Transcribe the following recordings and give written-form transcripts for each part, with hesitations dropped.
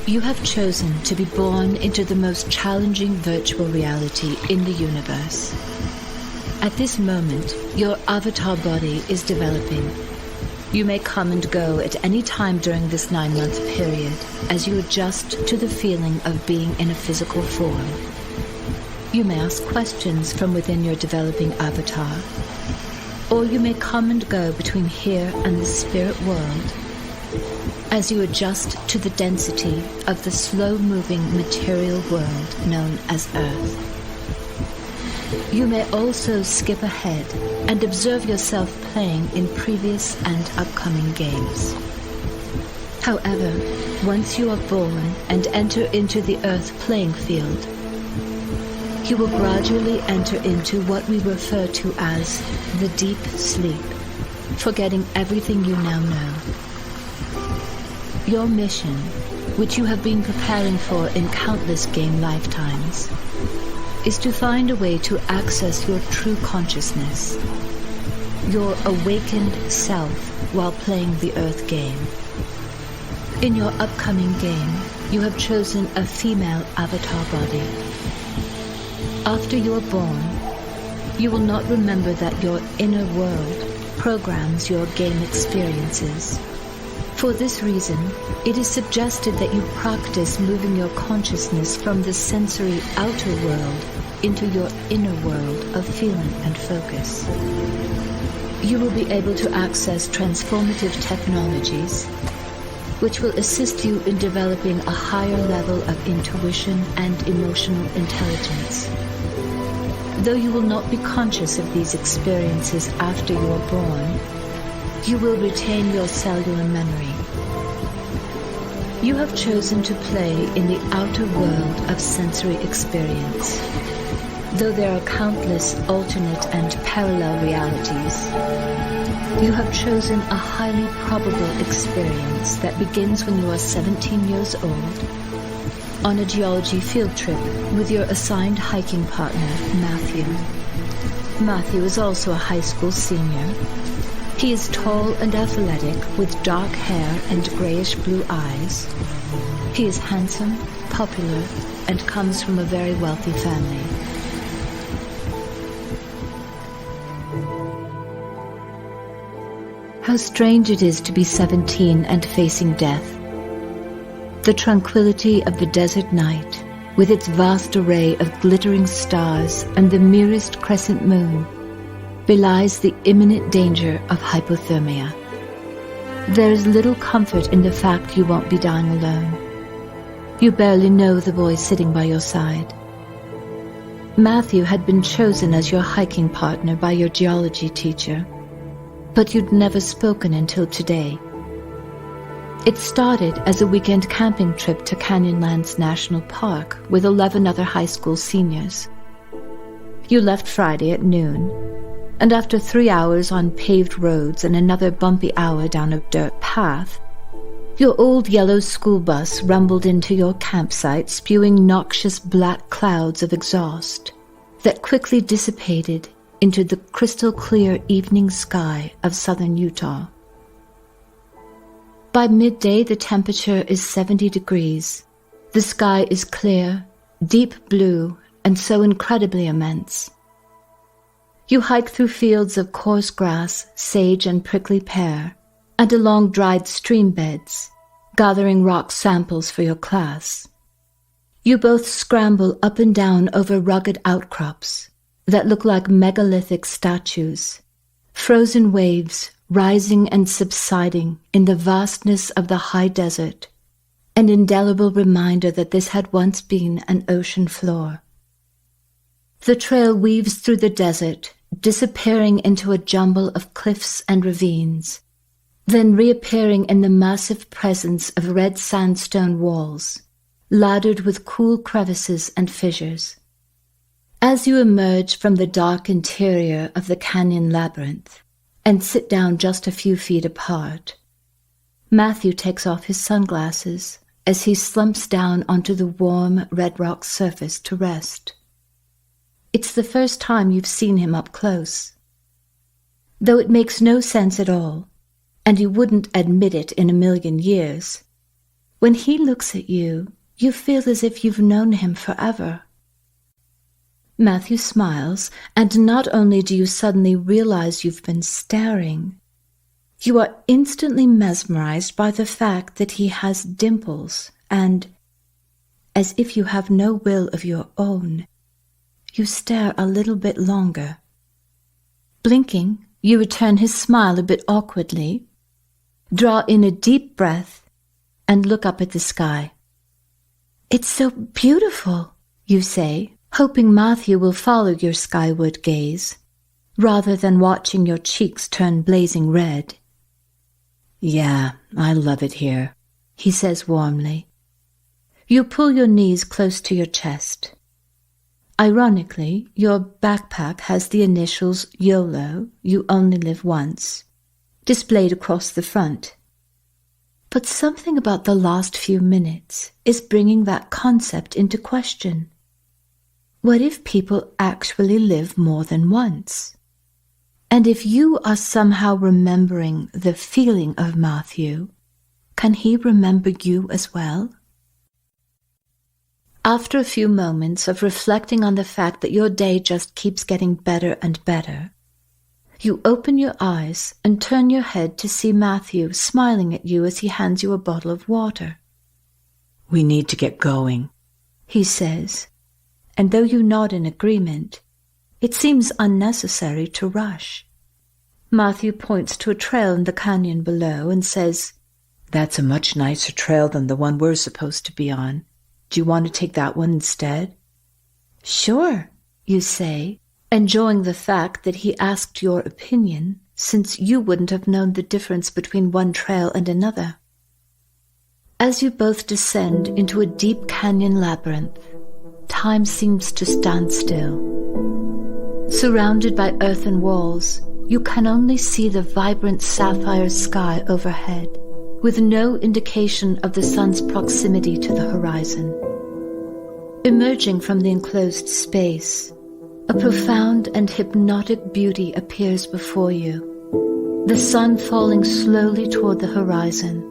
You have chosen to be born into the most challenging virtual reality in the universe. At this moment, your avatar body is developing. You may come and go at any time during this 9-month period as you adjust to the feeling of being in a physical form. You may ask questions from within your developing avatar, or you may come and go between here and the spirit world as you adjust to the density of the slow-moving material world known as Earth. You may also skip ahead and observe yourself playing in previous and upcoming games. However, once you are born and enter into the Earth playing field, you will gradually enter into what we refer to as the deep sleep, forgetting everything you now know. Your mission, which you have been preparing for in countless game lifetimes, is to find a way to access your true consciousness, your awakened self, while playing the Earth game. In your upcoming game, you have chosen a female avatar body. After you are born, you will not remember that your inner world programs your game experiences. For this reason, it is suggested that you practice moving your consciousness from the sensory outer world into your inner world of feeling and focus. You will be able to access transformative technologies, which will assist you in developing a higher level of intuition and emotional intelligence. Though you will not be conscious of these experiences after you are born, you will retain your cellular memory. You have chosen to play in the outer world of sensory experience. Though there are countless alternate and parallel realities, you have chosen a highly probable experience that begins when you are 17 years old, on a geology field trip with your assigned hiking partner, Matthew. Matthew is also a high school senior. He is tall and athletic with dark hair and grayish-blue eyes. He is handsome, popular, and comes from a very wealthy family. How strange it is to be 17 and facing death. The tranquility of the desert night, with its vast array of glittering stars and the merest crescent moon, belies the imminent danger of hypothermia. There is little comfort in the fact you won't be dying alone. You barely know the boy sitting by your side. Matthew had been chosen as your hiking partner by your geology teacher, but you'd never spoken until today. It started as a weekend camping trip to Canyonlands National Park with 11 other high school seniors. You left Friday at noon, and after 3 hours on paved roads and another bumpy hour down a dirt path, your old yellow school bus rumbled into your campsite, spewing noxious black clouds of exhaust that quickly dissipated into the crystal-clear evening sky of southern Utah. By midday, the temperature is 70 degrees. The sky is clear, deep blue, and so incredibly immense. You hike through fields of coarse grass, sage, and prickly pear, and along dried stream beds, gathering rock samples for your class. You both scramble up and down over rugged outcrops that look like megalithic statues, frozen waves rising and subsiding in the vastness of the high desert, an indelible reminder that this had once been an ocean floor. The trail weaves through the desert, disappearing into a jumble of cliffs and ravines, then reappearing in the massive presence of red sandstone walls, laddered with cool crevices and fissures. As you emerge from the dark interior of the canyon labyrinth and sit down just a few feet apart, Matthew takes off his sunglasses as he slumps down onto the warm red rock surface to rest. It's the first time you've seen him up close. Though it makes no sense at all, and you wouldn't admit it in a million years. When he looks at you, you feel as if you've known him forever. Matthew smiles, and not only do you suddenly realize you've been staring, you are instantly mesmerized by the fact that he has dimples, and, as if you have no will of your own, you stare a little bit longer. Blinking, you return his smile a bit awkwardly, draw in a deep breath, and look up at the sky. "It's so beautiful," you say, hoping Matthew will follow your skyward gaze, rather than watching your cheeks turn blazing red. "Yeah, I love it here," he says warmly. You pull your knees close to your chest. Ironically, your backpack has the initials YOLO, you only live once, displayed across the front. But something about the last few minutes is bringing that concept into question. What if people actually live more than once? And if you are somehow remembering the feeling of Matthew, can he remember you as well? After a few moments of reflecting on the fact that your day just keeps getting better and better, you open your eyes and turn your head to see Matthew smiling at you as he hands you a bottle of water. "We need to get going," he says, and though you nod in agreement, it seems unnecessary to rush. Matthew points to a trail in the canyon below and says, "That's a much nicer trail than the one we're supposed to be on. Do you want to take that one instead?" "Sure," you say, enjoying the fact that he asked your opinion, since you wouldn't have known the difference between one trail and another. As you both descend into a deep canyon labyrinth, time seems to stand still. Surrounded by earthen walls, you can only see the vibrant sapphire sky overhead, with no indication of the sun's proximity to the horizon. Emerging from the enclosed space, a profound and hypnotic beauty appears before you, the sun falling slowly toward the horizon,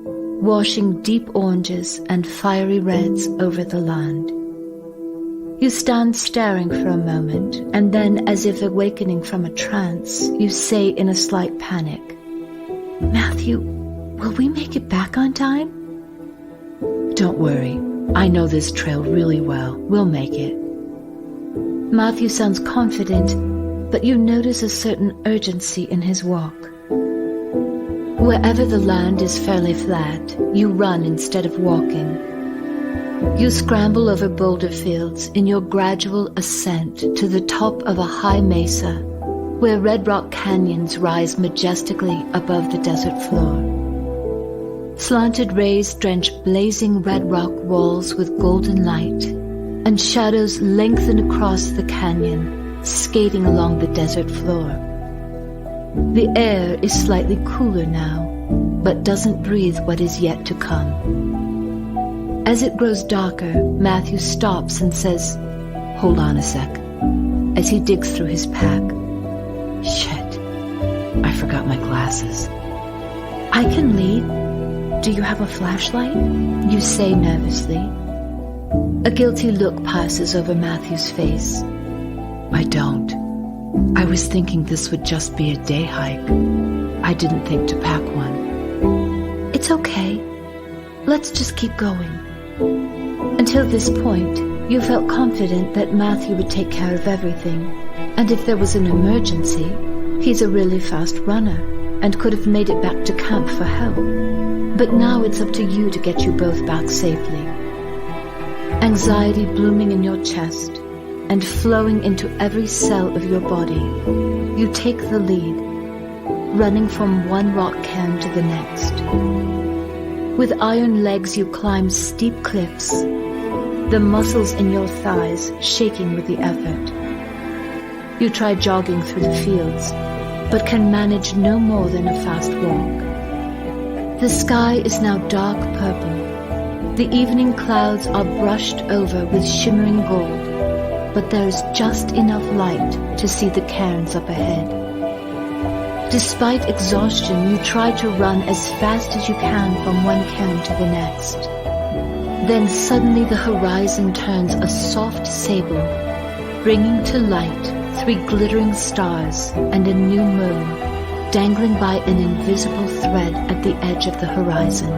washing deep oranges and fiery reds over the land. You stand staring for a moment, and then, as if awakening from a trance, you say in a slight panic, "Matthew, will we make it back on time?" "Don't worry. I know this trail really well. We'll make it." Matthew sounds confident, but you notice a certain urgency in his walk. Wherever the land is fairly flat, you run instead of walking. You scramble over boulder fields in your gradual ascent to the top of a high mesa, where red rock canyons rise majestically above the desert floor. Slanted rays drench blazing red rock walls with golden light, and shadows lengthen across the canyon, skating along the desert floor. The air is slightly cooler now, but doesn't breathe what is yet to come. As it grows darker, Matthew stops and says, "Hold on a sec," as he digs through his pack. "Shit, I forgot my glasses." "I can lead. Do you have a flashlight?" you say nervously. A guilty look passes over Matthew's face. "I don't. I was thinking this would just be a day hike. I didn't think to pack one." "It's okay. Let's just keep going." Until this point, you felt confident that Matthew would take care of everything, and if there was an emergency, he's a really fast runner and could have made it back to camp for help. But now it's up to you to get you both back safely. Anxiety blooming in your chest and flowing into every cell of your body, you take the lead, running from one rock cairn to the next. With iron legs you climb steep cliffs, the muscles in your thighs shaking with the effort. You try jogging through the fields, but can manage no more than a fast walk. The sky is now dark purple. The evening clouds are brushed over with shimmering gold, but there is just enough light to see the cairns up ahead. Despite exhaustion, you try to run as fast as you can from one cairn to the next. Then suddenly the horizon turns a soft sable, bringing to light 3 glittering stars and a new moon, dangling by an invisible thread at the edge of the horizon.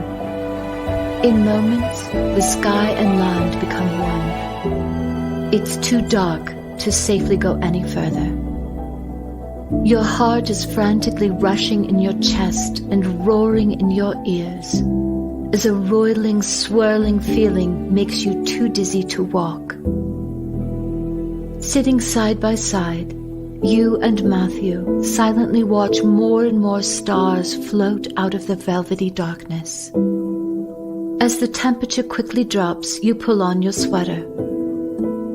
In moments, the sky and land become one. It's too dark to safely go any further. Your heart is frantically rushing in your chest and roaring in your ears as a roiling, swirling feeling makes you too dizzy to walk. Sitting side by side, you and Matthew silently watch more and more stars float out of the velvety darkness. As the temperature quickly drops, you pull on your sweater.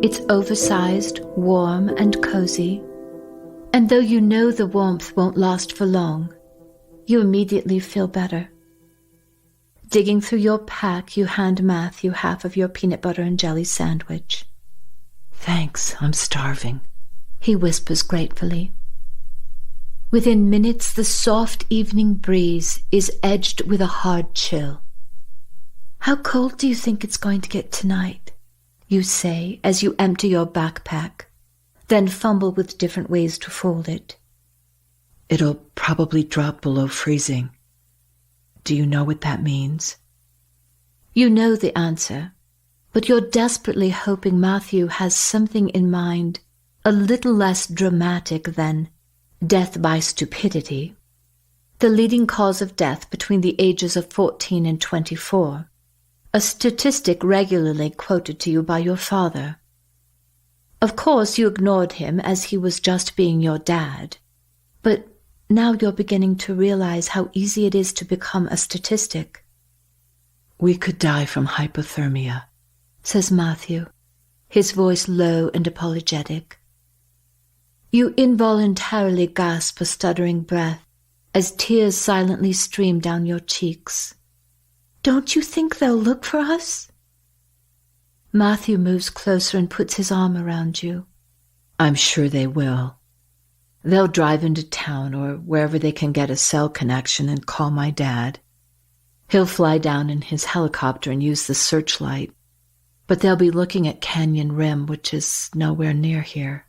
It's oversized, warm, and cozy, and though you know the warmth won't last for long, you immediately feel better. Digging through your pack, you hand Matthew half of your peanut butter and jelly sandwich. "Thanks, I'm starving," he whispers gratefully. Within minutes, the soft evening breeze is edged with a hard chill. "How cold do you think it's going to get tonight?" you say as you empty your backpack, then fumble with different ways to fold it. "It'll probably drop below freezing. Do you know what that means?" You know the answer, but you're desperately hoping Matthew has something in mind a little less dramatic than death by stupidity, the leading cause of death between the ages of 14 and 24, a statistic regularly quoted to you by your father. Of course, you ignored him as he was just being your dad, but now you're beginning to realize how easy it is to become a statistic. "We could die from hypothermia," says Matthew, his voice low and apologetic. You involuntarily gasp a stuttering breath as tears silently stream down your cheeks. "Don't you think they'll look for us?" Matthew moves closer and puts his arm around you. "I'm sure they will. They'll drive into town or wherever they can get a cell connection and call my dad. He'll fly down in his helicopter and use the searchlight, but they'll be looking at Canyon Rim, which is nowhere near here."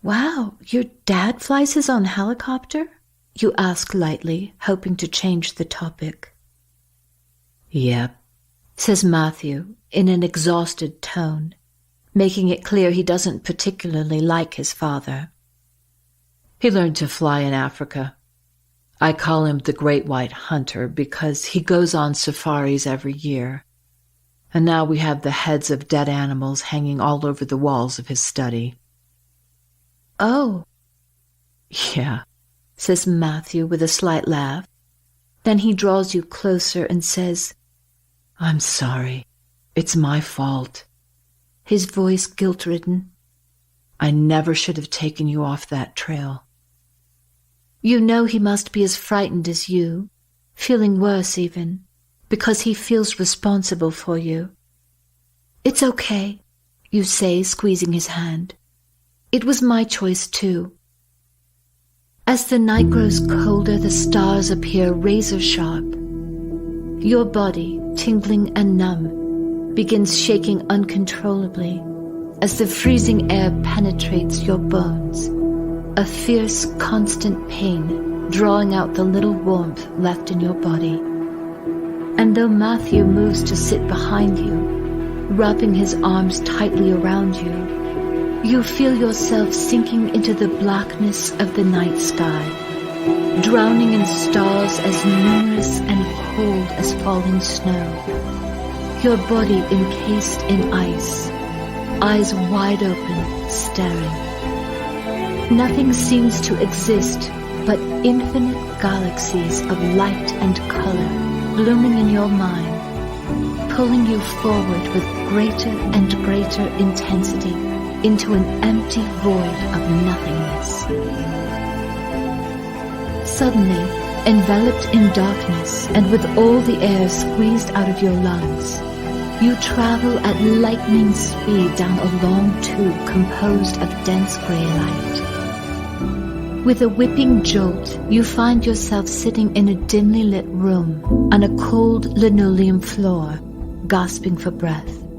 "Wow, your dad flies his own helicopter?" you ask lightly, hoping to change the topic. "Yep," says Matthew in an exhausted tone, making it clear he doesn't particularly like his father. "He learned to fly in Africa. I call him the Great White Hunter because he goes on safaris every year. And now we have the heads of dead animals hanging all over the walls of his study." "Oh," "Yeah," says Matthew with a slight laugh. Then he draws you closer and says, "I'm sorry. It's my fault." His voice guilt-ridden. "I never should have taken you off that trail." You know he must be as frightened as you, feeling worse even, because he feels responsible for you. "It's okay," you say, squeezing his hand. "It was my choice too." As the night grows colder, the stars appear razor-sharp. Your body, tingling and numb, begins shaking uncontrollably as the freezing air penetrates your bones, a fierce, constant pain drawing out the little warmth left in your body. And though Matthew moves to sit behind you, wrapping his arms tightly around you, you feel yourself sinking into the blackness of the night sky, drowning in stars as numerous and cold as falling snow, your body encased in ice, eyes wide open, staring. Nothing seems to exist but infinite galaxies of light and color blooming in your mind, pulling you forward with greater and greater intensity into an empty void of nothingness. Suddenly, enveloped in darkness and with all the air squeezed out of your lungs, you travel at lightning speed down a long tube composed of dense gray light. With a whipping jolt, you find yourself sitting in a dimly lit room on a cold linoleum floor, gasping for breath.